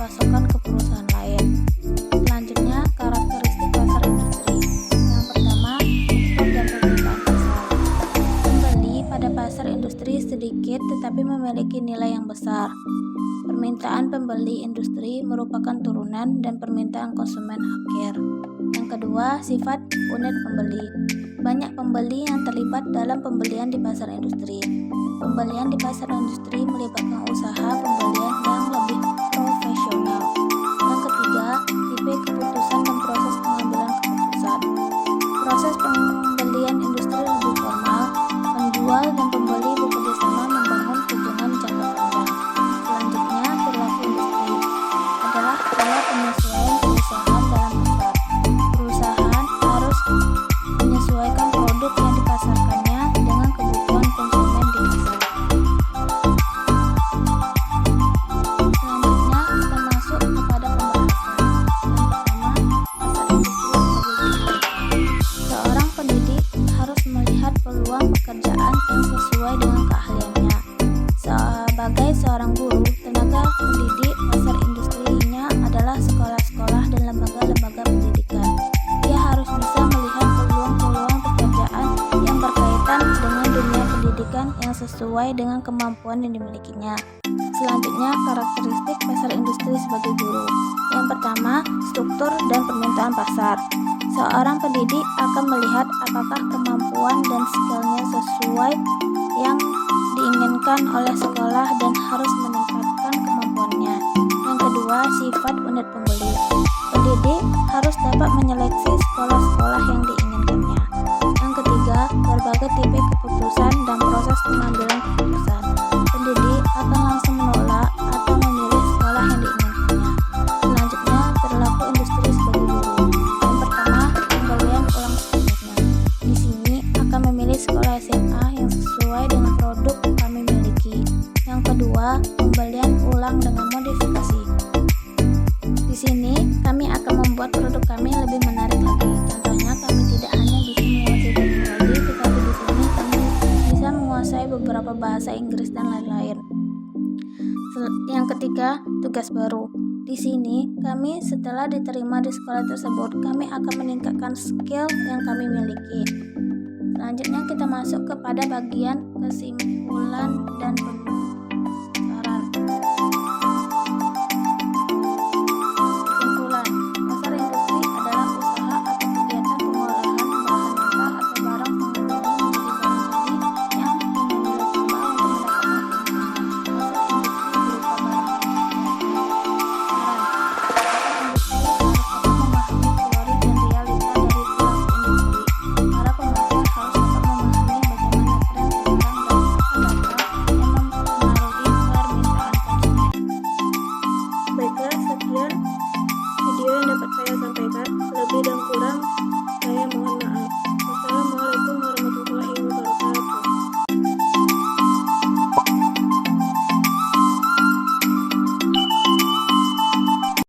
pasokan ke perusahaan lain. Selanjutnya, karakteristik pasar industri. Yang pertama, struktur dan permintaan pasar. Pembeli pada pasar industri sedikit tetapi memiliki nilai yang besar. Permintaan pembeli industri merupakan turunan dan permintaan konsumen akhir. Yang kedua, sifat unit pembeli. Banyak pembeli yang terlibat dalam pembelian di pasar industri. Pembelian di pasar industri melibatkan usaha pembelian yang lebih profesional. Yang ketiga, tipe keputusan dan proses pengambilan keputusan. Proses pembelian industri lebih formal, penjual dan pembeli bekerjasama membangun hubungan jangka panjang. Selanjutnya, perilaku industri adalah pola penyesuaian perusahaan dalam pasar. Perusahaan harus menyesuaikan produk yang dipasarkannya dengan kebutuhan konsumen di pasar. Selanjutnya, kita masuk kepada pembahasan. Yang pertama, pasar industri sebagai guru. Seorang pendidik harus melihat peluang pekerjaan yang sesuai dengan keahliannya. Sebagai seorang guru, tenaga pendidik pasar industrinya adalah sekolah-sekolah dan lembaga-lembaga pendidikan. Dia harus bisa melihat peluang-peluang pekerjaan yang berkaitan dengan dunia pendidikan yang sesuai dengan kemampuan yang dimilikinya. Selanjutnya, karakteristik pasar industri sebagai guru. Yang pertama, struktur dan permintaan pasar. Seorang pendidik akan melihat apakah kemampuan dan skillnya sesuai yang diinginkan oleh sekolah dan harus meningkatkan kemampuannya. Yang kedua, sifat unit pembeli. Pendidik harus dapat menyeleksi sekolah-sekolah yang diinginkannya. Yang ketiga, berbagai tipe keputusan dan proses pengambilan keputusan. Pendidik akan langsung menolak atau memilih sekolah yang diinginkannya. Selanjutnya, perilaku industri sebagai guru. Yang pertama, pembelian ulang sepenuhnya. Di sini akan memilih sekolah SMA yang sesuai dengan produk kami miliki. Yang kedua, pembelian ulang dengan modifikasi. Di sini kami akan membuat produk kami lebih menarik lagi. Contohnya, kami tidak hanya bisa menguasai teknologi, tetapi di sini kami bisa menguasai beberapa bahasa Inggris dan lain-lain. Yang ketiga, tugas baru. Di sini kami setelah diterima di sekolah tersebut, kami akan meningkatkan skill yang kami miliki. Selanjutnya kita masuk kepada bagian kesimpulan dan penutup.